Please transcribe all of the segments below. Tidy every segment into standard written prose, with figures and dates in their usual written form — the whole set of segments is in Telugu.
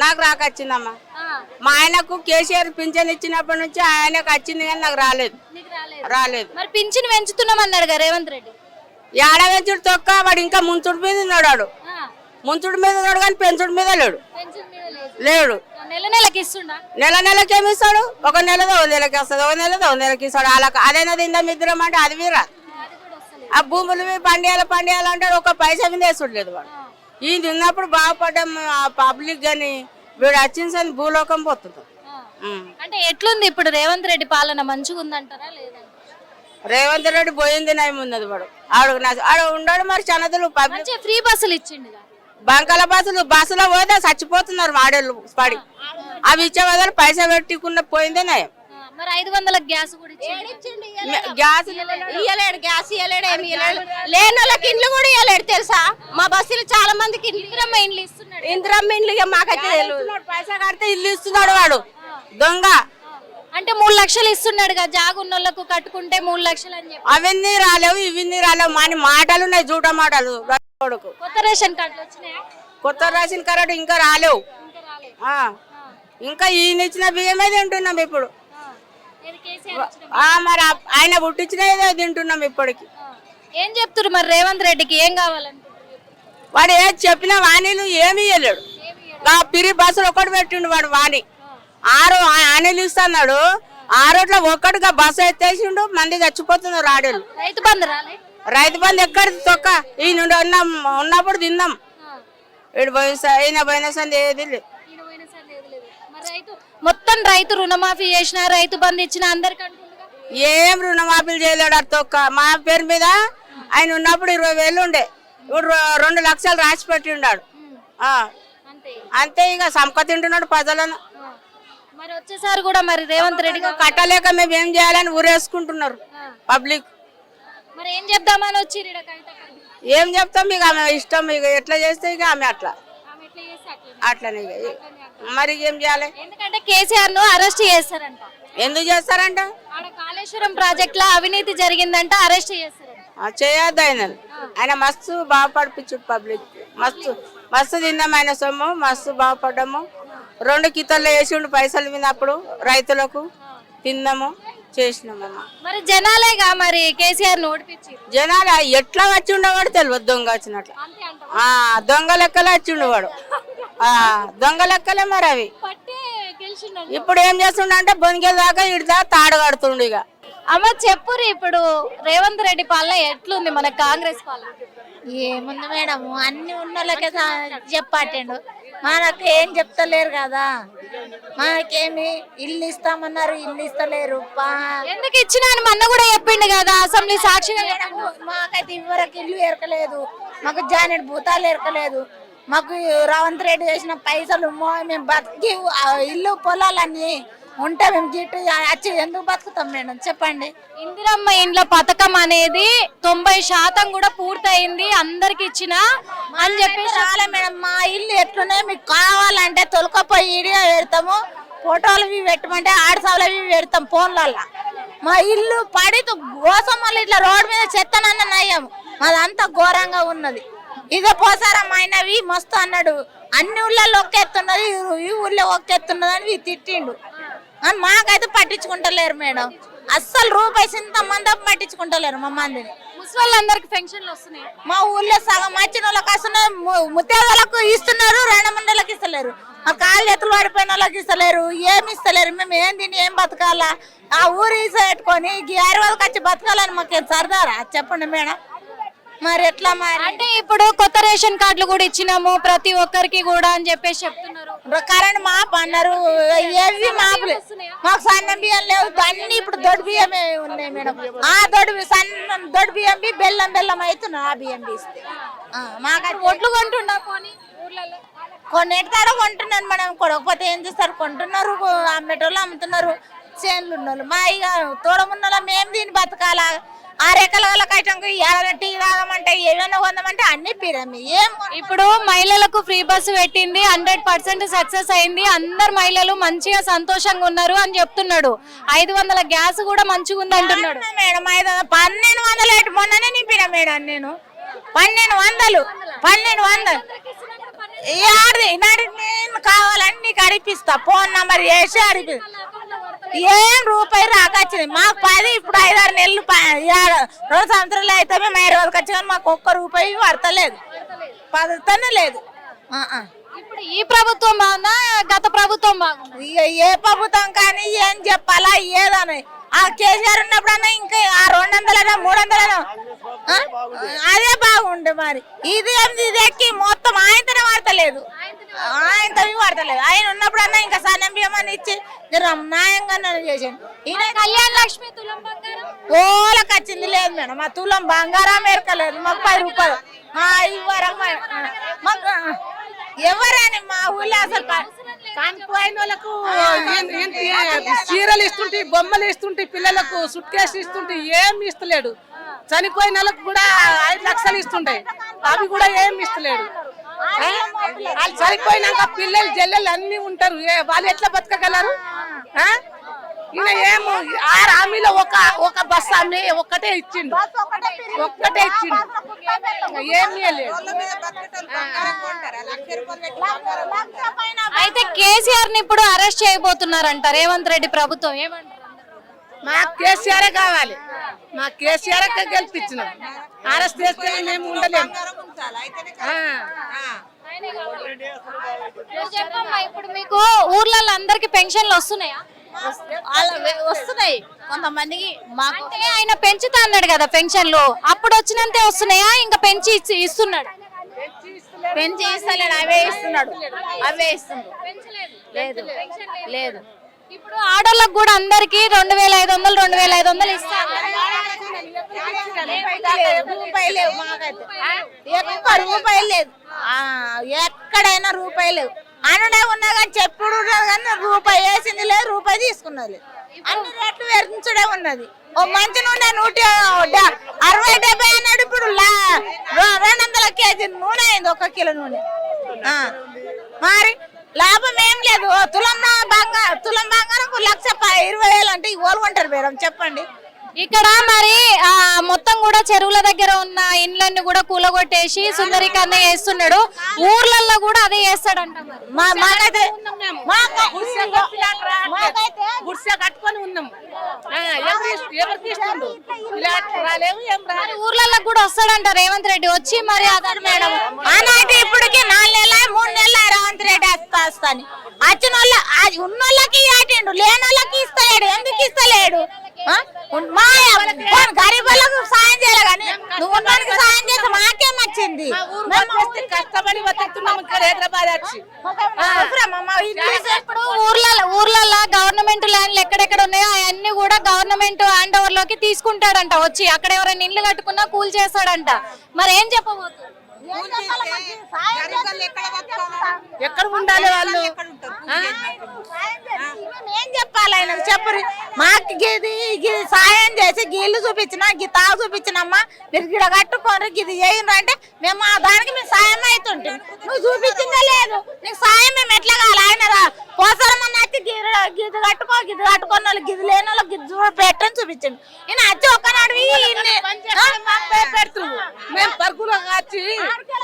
నాకు రాకొచ్చిందమ్మా. మా ఆయనకు కేసీఆర్ పింఛన్ ఇచ్చినప్పటి నుంచి ఆయనకు వచ్చింది కానీ నాకు రాలేదు. మరి పింఛన్ పెంచుతున్నామన్నాడు కదా రేవంత్ రెడ్డి. ఏడ పెంచుడు తొక్క వాడు ఇంకా ముంచుడు మీద ఉన్నాడు. వాడు ముంచుడు మీద ఉన్నాడు కానీ పెంచుడు మీద లేడు. నెల నెలకి ఇస్తుండా? నెల నెలకి ఏమి ఇస్తాడు? ఒక నెలదో నెలకి వస్తుంది, ఒక నెలదో నెలకి ఇస్తాడు. అలా అదేనా తిందాం ఇద్దరం అంటే అది వీరా. ఆ భూములు పండియాలు అంటాడు, ఒక పైసా మీద వేసుడు వాడు. ఈ తిన్నప్పుడు బాగుపడ్డాం పబ్లిక్ గాని వీడు వచ్చిన భూలోకం పోతుంది. అంటే ఎట్లుంది ఇప్పుడు రేవంత్ రెడ్డి పాలన? మంచిగా ఉందంటారా లేదా? రేవంత్ రెడ్డి పోయింది నయం ఉన్నది. వాడు ఆడ ఉండడు మరి చనదులు పబ్లిక్ ఫ్రీ బస్సులు ఇచ్చిండు. బంకల బస్సులో పోతే చచ్చిపోతున్నారు ఆడేళ్ళు పడి. అవి ఇచ్చే వదలు పైసా పెట్టుకున్న పోయిందే నయం. మరి 500 గ్యాస్ కూడా గ్యాస్ ఇయ్యలేడు, గ్యాస్ ఇయ్యలేడు, ఏమి ఇయ్యలేడు. లేని వాళ్ళకి ఇండ్లు కూడా ఇయ్యలేడు తెలుసా? మా బస్సులు చాలా మందికి ఇందిరమ్మ ఇండ్లు ఇస్తున్నాడు. ఇందిరమ్మ ఇండ్లు మాకైతే పైసా కడితే ఇల్లు ఇస్తున్నాడు వాడు దొంగ. అంటే 3 లక్షలు ఇస్తున్నాడు కదా, జాగున్నోళ్ళకు కట్టుకుంటే 3 లక్షలు అని చెప్పి. అవన్నీ రాలేవు ఇవన్నీ రాలేవు. మన మాటలు ఉన్నాయి, జూట మాటలు. కొత్త రేషన్ కార్డులు వచ్చినాయా? కొత్త రేషన్ కార్డు ఇంకా రాలేవు. ఇంకా ఈయన ఇచ్చిన బియ్యమే తింటున్నాం ఇప్పుడు. మరి ఆయన పుట్టించినదే తింటున్నాం ఇప్పటికి. ఏం చెప్తున్నారు మరి రేవంత్ రెడ్డికి? ఏం కావాలనుకుంటున్నారు? వాడు ఏది చెప్పినా వాణిలు ఏమి ఇవ్వలేడు. పిరి బస్సులు ఒక్కటి పెట్టిండు వాడు. వాణి 6 ఆనీలు ఇస్తున్నాడు. 6 ఒక్కటిగా బస్సు ఎత్తేసిండు, మంది చచ్చిపోతున్నారు ఆడేళ్ళు. రైతు బంధు ఎక్కడిది తొక్క. ఈ నుండి ఉన్నప్పుడు తిన్నాం. పోయిన సంది ఏది లేదు. మొత్తం రైతు రుణమాఫీ చేసిన, రైతు బంధు ఇచ్చిన అందరికి ఏం రుణమాఫీలు చేయలేడు అది తొక్క. మా పేరు మీద ఆయన ఉన్నప్పుడు 20,000 ఉండే, ఇప్పుడు 2 లక్షలు రాసి పెట్టి ఉన్నాడు. అంతే ఇక సంప తింటున్నాడు ప్రజలను. మరి వచ్చేసారి కూడా మరి రేవంత్ రెడ్డి కట్టలేక మేము ఏం చేయాలని ఊరేసుకుంటున్నారు పబ్లిక్. మరి ఏం చెప్దామని వచ్చి ఏం చెప్తాం ఇక ఆమె ఇష్టం. ఇక ఎట్లా చేస్తే ఇక ఆమె అట్లనే ఇక మరి ఏం చేయాలి? ఎందుకంటే కేసీఆర్ ను అరెస్ట్ చేస్తారంట. ఎందుకు చేస్తారంట? కాళేశ్వరం ప్రాజెక్ట్ లో అవినీతి జరిగిందంట, అరెస్ట్ చేస్తారంట. చేయొద్దు. ఆయన మస్తు బాగుపడిపించుడు పబ్లిక్. మస్తు తిన్నాము ఆయన సొమ్ము, మస్తు బాగుపడ్డాము. 2 కితల్లో వేసిండు పైసలు విన్నప్పుడు రైతులకు తిన్నాము, చేసినామమ్మా. మరి జనాలేగా మరి కేసీఆర్ ఓడిపించి జనాలు ఎట్లా వచ్చి ఉండేవాడు తెలియదు. దొంగ వచ్చినట్లు దొంగ లెక్కలే వచ్చిండు వాడు. దొంగ లెక్కలే మరి అవి. ఇప్పుడు ఏం చేస్తుండ అంటే బొంగేల దాకా ఇడిదా తాడు కడుతుండు. ఇక అమ్మ చెప్పురి, ఇప్పుడు రేవంత్ రెడ్డి పాలన ఎట్లుంది మన కాంగ్రెస్ పాలన? ఏముంది మేడం, అన్ని ఉన్నోళ్ళకే చెప్పాటండు. మనకు ఏం చెప్తలేరు కదా. మనకేమి ఇల్లు ఇస్తామన్నారు, ఇల్లు ఇస్తలేరు. ఎందుకు ఇచ్చినా అని మొన్న కూడా చెప్పిండు కదా అసెంబ్లీ సాక్షిగా. మాకైతే ఇవ్వరకు ఇల్లు ఎరకలేదు, మాకు జానెట్ భూతాలు ఎరకలేదు. మాకు రేవంత్ రెడ్డి చేసిన పైసలు మేము బతికి ఇల్లు పొలాలన్నీ ఉంటే మేము గిట్టు వచ్చి ఎందుకు బతుకుతాం మేడం చెప్పండి? ఇందిరమ్మ ఇండ్ల పథకం అనేది 90% కూడా పూర్తయింది, అందరికి ఇచ్చిన అని చెప్పి రాలే మేడం. మా ఇల్లు ఎట్లున్నాయి, మీకు కావాలంటే తొలకపోయి ఇడిగా పెడతాము, ఫోటోలు పెట్టమంటే ఆడసవులు పెడతాం ఫోన్లల్లో. మా ఇల్లు పడితే కోసం మళ్ళీ ఇట్లా రోడ్డు మీద చెత్తనన్న నయ్యాము. మాదంతా ఘోరంగా ఉన్నది. ఇదే పోసారం అయినవి మస్తు అన్నాడు. అన్ని ఊళ్ళల్లో ఒక్కెత్తున్నది, ఈ ఊళ్ళో ఒక్కెత్తున్నది అని తిట్టిండు. మాకైతే పట్టించుకుంటలేరు మేడం. అస్సలు రూపాయి సింత మంది పట్టించుకుంటలేరు మా మందిని. ముసళ్ళందరికి పెన్షన్లు వస్తున్నాయి. మా ఊళ్ళో సగం వచ్చిన వాళ్ళకి వస్తున్నాయి, ముత్తేదాలకు ఇస్తున్నారు, 2 మండలకు ఇస్తలేరు. మా కాళ్ళు ఎత్తులు పడిపోయిన వాళ్ళకి ఇస్తలేరు, ఏమి ఇస్తలేరు. మేము ఏం తిని ఏం బతకాలా? ఆ ఊరు ఈస పెట్టుకొని 60 వచ్చి బతకాలని మాకేం సరదారా చెప్పండి మేడం? మరి ఎట్లా మరి? అంటే ఇప్పుడు కొత్త రేషన్ కార్డులు కూడా ఇచ్చినాము ప్రతి ఒక్కరికి కూడా అని చెప్పేసి చెప్తున్నారు. కరెంట్ మాపు అన్నారు, ఏవి మాపులు. మాకు సన్న బియ్యం లేవు, అన్ని ఇప్పుడు దొడ్డు బియ్యమే ఉన్నాయి మేడం. ఆ దొడ్డు బియ్యం బెల్లం అవుతున్నాయి. ఆ బియ్యం ఇస్తే మాకు ఒట్లు కొంటున్నా కొన్నిటికాడ కొంటున్నాను మేడం. కొనకపోతే ఏం చేస్తారు? కొంటున్నారు, అమ్మేటోళ్ళు అమ్ముతున్నారు, చేనులు ఉన్నోళ్ళు. మా ఇక తోడమున్న మేము దీన్ని బతకాలా? 6 ఎకరాల కట్టంకు టీ తాగమంటే ఏమైనా కొందామంటే అన్ని పిరమి. ఇప్పుడు మహిళలకు ఫ్రీ బస్సు పెట్టింది, 100% సక్సెస్ అయింది. అందరు మహిళలు మంచిగా సంతోషంగా ఉన్నారు అని చెప్తున్నాడు. 500 గ్యాస్ కూడా మంచిగా ఉంది అంటున్నాడు మేడం. 1200 మొన్ననే నింపిన మేడం నేను. 1200 నేను కావాలని నీకు అడిపిస్తా, ఫోన్ నంబర్ వేసి అడిపి. ఏం రూపాయి రాకొచ్చింది మాకు 10, ఇప్పుడు 5-6 నెలలు 2 సంవత్సరాలు అయితే మేము 5 రోజులకి వచ్చి కానీ మాకు ఒక్క రూపాయి పడతలేదు, పడతానే లేదు. ఇప్పుడు ఈ ప్రభుత్వం బాగుందా గత ప్రభుత్వం బాగుందా? ఇక ఏ ప్రభుత్వం కానీ ఏం చెప్పాలా ఏదని ఆ కేసీఆర్ ఉన్నప్పుడన్నా ఇంకా ఆ 200 300 అదే బాగుండే. మరి ఇది ఎక్కి మొత్తం ఆయనతోనే వాడతలేదు, ఆయనతో వాడతలేదు. ఆయన ఉన్నప్పుడన్నా ఇంకా సన్నం బియ్యమని ఇచ్చి న్యాయంగా చేసాను. ఈయన కళ్యాణ లక్ష్మి తులం బంగారం ఓలకు వచ్చింది లేదు మేడం, మా తులం బంగారం ఎరకలేదు. మాకు 10 రూపాయలు ఇవ్వరమ్మా మాకు ఎవరని మా ఊళ్ళో అసలు చనిపోయిన వాళ్ళకు చీరలు ఇస్తుంటే, బొమ్మలు ఇస్తుంటే, పిల్లలకు సుట్ కేసు ఇస్తుంటే ఏం ఇస్తలేడు. చనిపోయిన వాళ్ళకు కూడా 5 లక్షలు ఇస్తుంటాయి, అవి కూడా ఏం ఇస్తలేడు. వాళ్ళు చనిపోయినాక పిల్లలు జల్లెలు అన్ని ఉంటారు, వాళ్ళు ఎట్లా బతకగలరు? ఈయన ఏమో 6 హామీలో ఒక బస్ హామీ ఒక్కటే ఇచ్చిండు, ఏమీ లేదు. అయితే కేసీఆర్ ని ఇప్పుడు అరెస్ట్ చేయబోతున్నారంట రేవంత్ రెడ్డి ప్రభుత్వం, ఏమంటారు? మాకు కేసీఆర్ కావాలి, మా కేసీఆర్ గెలిపించినాం. అరెస్ట్ చేస్తే మేము ఉండలేము. చెప్పమ్మా, ఇప్పుడు మీకు ఊర్లలో అందరికి పెన్షన్లు వస్తున్నాయా? వస్తున్నాయి కొంతమందికి. మాకు అంటే ఆయన పెంచుతా అన్నాడు కదా పెన్షన్లు, అప్పుడు వచ్చినంతే వస్తున్నాయా ఇంకా పెంచి ఇస్తున్నాడు? పెంచి ఇస్తలేడు, అవే ఇస్తున్నాడు. లేదు లేదు. ఇప్పుడు ఆడోళ్ళకి కూడా అందరికి 2500 2500 ఇస్తారు. రూపాయి లేవు మాకైతే, ఒక్క రూపాయి లేదు. ఎక్కడైనా రూపాయి లేవు. అనుడే ఉన్నా కానీ చెప్పుడు కానీ రూపాయి వేసింది లేదు, రూపాయి తీసుకున్నది లేదు. అన్ని రేట్లు పెంచుడే ఉన్నది. ఓ మంచి నూనె 160-70 అన్నాడు, ఇప్పుడు 200 కేజీ నూనె అయింది, 1 కిలో నూనె. మరి లాభం ఏం లేదు. తులం బంగారం 1,20,000 అంటే ఇవ్వాలి ఉంటారు మేడం, చెప్పండి. ఇక్కడ మరి మొత్తం కూడా చెరువుల దగ్గర ఉన్న ఇండ్లన్నీ కూడా కూలగొట్టేసి సుందరీకరణ చేస్తున్నాడు. ఊర్లలో కూడా అదే చేస్తాడంట. గుడిసె కట్టుకొని ఉన్నాము, ఎవరికి ఇస్తుండు? ఊర్లలో కూడా వస్తాడంట రేవంత్ రెడ్డి వచ్చి. మరి అతను మేడం ఆనాటి ఇప్పటికి 4 నెలలు 3 నెలలు రేవంత్ రెడ్డి వస్తాను వచ్చిన వాళ్ళ ఉన్నోళ్ళకి ఆటిండు, లేని వాళ్ళకి ఇస్తలేడు. ఎందుకు ఇస్తలేడు? గరీబులకు సాయం చేయాలి కానీ నువ్వు ఉన్నోళ్ళకి సాయం చేస్తే మాకేం వచ్చింది? కష్టపడి బతుకుతున్నాం ఇక్కడ హైదరాబాద్ వచ్చి. ఇప్పుడు ఊర్లలో గవర్నమెంట్ ల్యాండ్లు ఎక్కడెక్కడ ఉన్నాయో అవన్నీ కూడా గవర్నమెంట్ హ్యాండ్ ఓవర్ లోకి తీసుకుంటాడంట వచ్చి. అక్కడ ఎవరైనా ఇల్లు కట్టుకున్నా కూల్ చేస్తాడంట. మరి ఏం చెప్పబోతుంది? ఎక్కడ ఉండాలి వాళ్ళు? ఏం చెప్పాలి ఆయనకు? చెప్పరు. మాకు గిది సాయం చేసి గిల్లు చూపించిన తాగు చూపించినమ్మా, మీరు గిడ కట్టుకోరు గిది చేయండి అంటే మేము దానికి మేము సాయం అవుతుంటాం. నువ్వు చూపించిందే లేదు, నీకు సాయం మేము ఎట్లా కావాలి? ఆయన పోసరమని వచ్చి గిది కట్టుకున్న వాళ్ళు గిది లేని వాళ్ళు గిది పెట్టని చూపించండి. ఈయన వచ్చి ఒక్కనాడు పెడుతున్నారు, మేము పరుగులో వచ్చి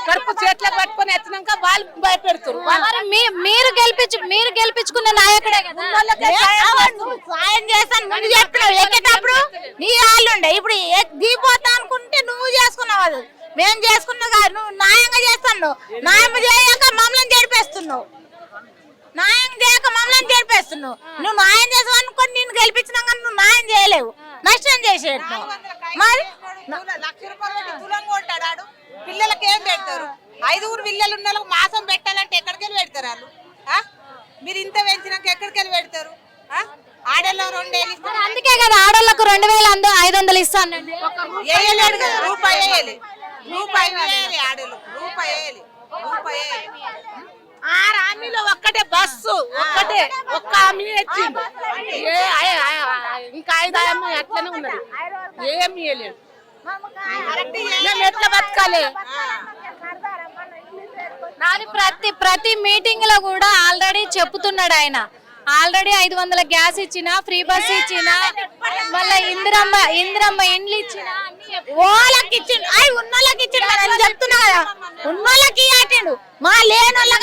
కడుపు చేతిలో పట్టుకొని వచ్చినాక వాళ్ళు భయపెడుతున్నారు. మీరు గెలిపించుకున్న నాయకుడే కదా. సాయం చేస్తాను ముందు చెప్పినావు, ఎక్కేటప్పుడు నీ వాళ్ళు ఉండే, ఇప్పుడు దిగిపోతా అనుకుంటే నువ్వు చేసుకున్నావు. అది మేము చేసుకున్నావు కాదు, నువ్వు న్యాయంగా చేస్తున్నావు. న్యాయం చేయక మమ్మల్ని జరిపేస్తున్నావు, నువ్వు న్యాయం చేసావు అనుకోని నేను గెలిపించినా కానీ నువ్వు న్యాయం చేయలేవు, నష్టం చేసేట్టు. మరి 1,00,000 రూపాయలు తులం కొంటాడు. పిల్లలకి ఏం పెడతారు? 5 పిల్లలు ఉన్న వాళ్ళకి మాసం పెట్టాలంటే ఎక్కడికి వెళ్ళి పెడతారు వాళ్ళు? మీరు ఇంత పెంచినాక ఎక్కడికి వెళ్ళి పెడతారు? ఆడల్లో 2 వేలు ఇస్తారు. అందుకే కదా ఆడోళ్ళకు 2,500 ఇస్తాను. వేయలేడు కదా, రూపాయి వేయాలి, ఆడోళ్ళకు రూపాయి వేయాలి. 6 హామీలో ఒక్కటే బస్సు, ఒక్క హామీ ఇచ్చిండు. ఇంకా 5 హామీ అట్లనే ఉన్నది, ఏమి ఇవ్వలేదు. మేము ఎట్లా బతకాలి? ప్రతి మీటింగ్ లో కూడా ఆల్రెడీ చెప్తున్నాడు ఆయన. ఆల్రెడీ 500 గ్యాస్ ఇచ్చిన, ఫ్రీ బస్ ఇచ్చిన, మళ్ళీ ఇందిరమ్మ ఇండ్లు ఇచ్చిన, ఓళ్ళకి ఇచ్చిండు. ఉన్నోళ్ళకి ఇచ్చిండు, చెప్తున్నా కదా. ఉన్నోళ్ళకి ఆటిండు, మా లేనోళ్ళకి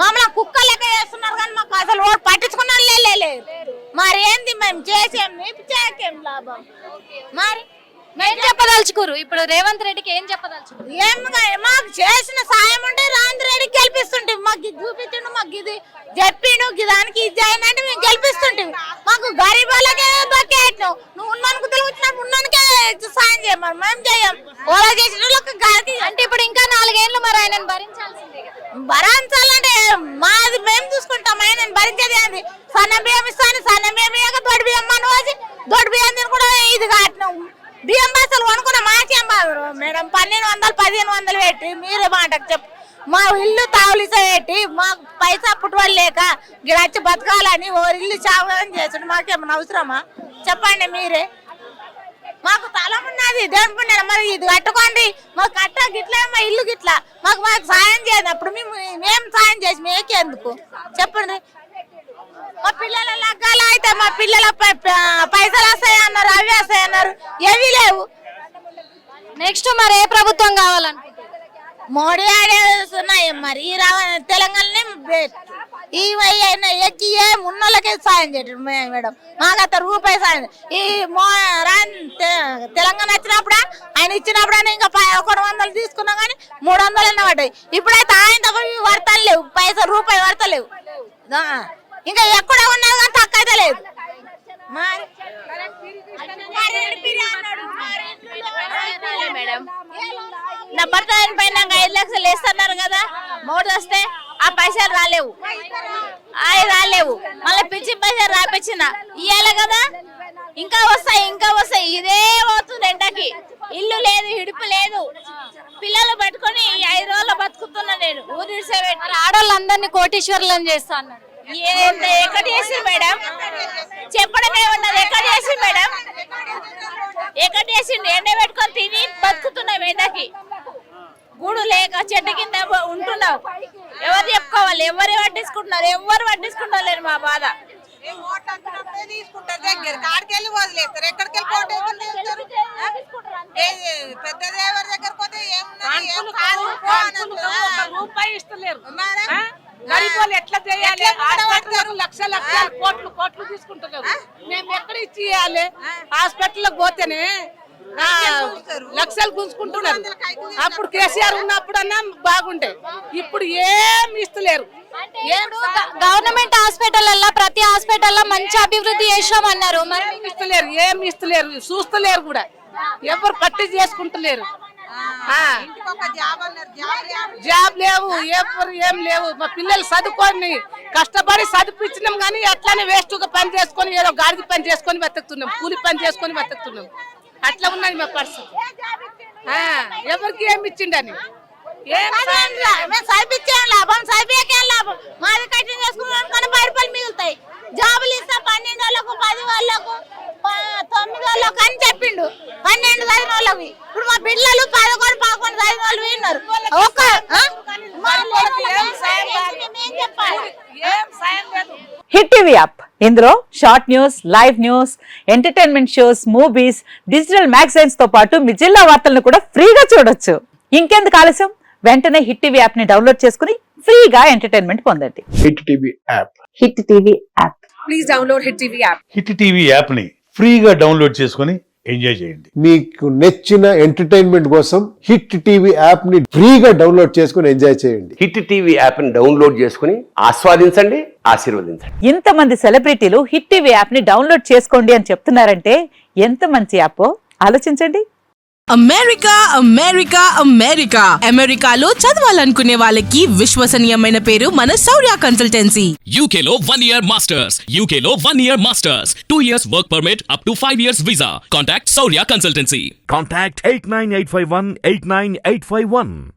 మమ్మల్ని కుక్క లెక్క చేస్తున్నారు కానీ మాకు అసలు ఓటు పట్టించుకున్న లేదు. మరి ఏంది మేము చేసేం చేయకేం లాభం? మరి ఏం చెప్పదలుచుకోరు ఇప్పుడు రేవంత్ రెడ్డికి ఏం చెప్పదలుచుకోరు? మాకు చేసిన సాయం ఉంటే రేవంత్ రెడ్డికి గెలిపిస్తుంటే మాకు ఇది చూపించండు, మాకు ఇది చెప్పిండు, దానికి ఇది చేయండి మేము గెలిపిస్తుంటాం. మాకు గరీబ్ వాళ్ళకే బక్కేట్టు నువ్వు ఉన్నానికి తెలివిచ్చినప్పుడు ఉన్నానికే సాయం చేయమని మేము చేయం. ఓలా చేసిన వాళ్ళకి అంటే ఇప్పుడు ఇంకా 4 ఏళ్ళు మరి ఆయనను భరించాల్సిందే కదా. భరించాలంటే మాది మేము చూసుకుంటాం. ఆయన భరించేది ఏంది? సన్న బియ్యం ఇస్తాను, సన్న బియ్యం ఇయ్యక దొడ్డు బియ్యం మనం వచ్చి దొడ్డు బియ్యం తిని కూడా ఇది కాటినాం. బియ్యం బస్సులు కొనుక్కున్న మాకేం బాధ మేడం. 1200-1500 పెట్టి మీరు మాటకు చెప్పు. మా ఇల్లు తావులిస పెట్టి మాకు పైసా పుట్టుబడి లేక గిడచ్చి బతకాలని ఓ ఇల్లు చావని చేసుడు మాకేమన్నా అవసరమా చెప్పండి మీరే. మాకు తలం ఉన్నది దేవుని పుణ్యాన, మరి ఇది కట్టుకోండి మాకు కట్ట గిట్లా మా ఇల్లు గిట్లా మాకు సాయం చేయండి. అప్పుడు మేము సాయం చేసి మీకెందుకు చెప్పండి. మా పిల్లల లగ్గాలు అయితే మా పిల్లల పైసలు వస్తాయన్నారు, అవి వస్తాయన్నారు, ఏవి లేవు. నెక్స్ట్ మరి ఏ ప్రభుత్వం కావాలనుకుంటున్నారు? మోడీ ఆడేస్తున్నాయి మరి ఈ తెలంగాణనే ఈ ఎక్కి ఉన్నోళ్ళకే సాయం చేయడం మేడం. మాకు అంత రూపాయి సాయం ఈ తెలంగాణ వచ్చినప్పుడు ఆయన ఇచ్చినప్పుడు ఇంకా 100 తీసుకున్నాం కానీ 300 పడ్డాయి. ఇప్పుడైతే ఆయన వర్తలు లేవు, రూపాయి వర్తలేవు. ఇంకా ఎక్కడ ఉన్నది కానీ తక్కువ అయితే లేదు. నా భర్త పైన 5 లక్షలు వేస్తున్నారు కదా, మోడీ వస్తే ఆ పైసలు రాలేవు, మళ్ళీ పిచ్చి పైసలు రాపించిన ఇయ్యాలి కదా. ఇంకా వస్తాయి ఇదే పోతుంది ఎండకి. ఇల్లు లేదు, హిడుపు లేదు, పిల్లలు పట్టుకొని 5 రోజులు బతుకుతున్నా నేను. ఊరిసే ఆడవాళ్ళందరినీ కోటీశ్వరులను చేస్తా అన్నాడు. ఎక్కడ చేసి మేడం చెప్పడమే ఉన్నది. ఎక్కడ చేసి మేడం, ఎక్కడ చేసిండు? ఎండ పెట్టుకొని తిని బతుకుతున్నాం ఎండకి. గూడు లేక చెట్టు కింద ఉంటున్నావు. ఎవరు చెప్పుకోవాలి? ఎవరు పట్టించుకుంటున్నారు? మా బాధ. తీసుకుంటారు దగ్గర కాడికెళ్ళి వదిలేస్తారు. ఎక్కడికెళ్ళి కోట పెద్దది ఎవరి దగ్గర పోతే రూపాయి ఇస్తలేరు. గరీబోళ్ళు ఎట్లా చేయాలి? లక్షల కోట్లు తీసుకుంటున్నారు. మేము ఎక్కడ ఇచ్చి ఇవ్వాలి? హాస్పిటల్ పోతేనే లక్షలు గుంజుకుంటున్నారు. అప్పుడు కేసీఆర్ ఉన్నప్పుడు అన్నా బాగుండే, ఇప్పుడు ఏం ఇస్తలేరు. గవర్నమెంట్ హాస్పిటల్ ప్రతి హాస్పిటల్ మంచి అభివృద్ధి చేసామన్నారు, మరి ఏం ఇస్తలేరు, చూస్తలేరు కూడా. ఎవరు పట్టి చేసుకుంటలేరు. జాబ్ లేవు, ఎవరు ఏం లేవు. మా పిల్లలు చదువుకొని కష్టపడి చదివించినాం కానీ అట్లానే వేస్ట్ గా పని చేసుకొని ఏదో గాడికి పని చేసుకొని బతుకుతున్నాం, కూలి పని చేసుకొని బతుకుతున్నాం. అట్లా ఉన్నది మా పరిస్థితి. ఎవరికి ఏమి ఇచ్చిండని లాభం మాది కట్టింగ్ చేసుకున్నాం కానీ 10 రూపాయలు మిగులుతాయి. జాబులు ఇస్తా 12 వాళ్ళకు 10 వాళ్ళకు 9 వాళ్ళకు అని చెప్పిండు. 12 చదివిన వాళ్ళకి ఇప్పుడు మా పిల్లలు 11-12 చదివిన వాళ్ళు విన్నారు. హిట్ టీవీ యాప్, ఇందులో short news, live news, entertainment shows, movies, digital magazines తో పాటు మీ జిల్లా వార్తలను కూడా ఫ్రీగా చూడొచ్చు. ఇంకెందుకు ఆలస్యం? వెంటనే హిట్ టీవీ యాప్ ని డౌన్లోడ్ చేసుకుని ఫ్రీగా ఎంటర్టైన్మెంట్ పొందండి. Hit TV app. Hit TV app. Please download hit TV app. Hit TV app ని ఫ్రీగా డౌన్లోడ్ చేసుకుని ఎంజాయ్ చేయండి. మీకు నచ్చిన ఎంటర్టైన్మెంట్ కోసం హిట్ టీవీ యాప్ ని ఫ్రీగా డౌన్లోడ్ చేసుకుని ఎంజాయ్ చేయండి. హిట్ టీవీ యాప్ ని డౌన్లోడ్ చేసుకుని ఆస్వాదించండి, ఆశీర్వదించండి. ఇంతమంది సెలబ్రిటీలు హిట్ టీవీ యాప్ ని డౌన్లోడ్ చేసుకోండి అని చెప్తున్నారంటే ఎంత మంచి యాప్ ఆలోచించండి. అమెరికాలో చదవాలనుకునే వాళ్ళకి విశ్వసనీయమైన పేరు మన శౌర్య కన్సల్టెన్సీ. UK లో 1 year masters. UK లో 1 year masters. 2 years work permit up to 5 years visa. Contact Shaurya Consultancy. Contact 89851 89851.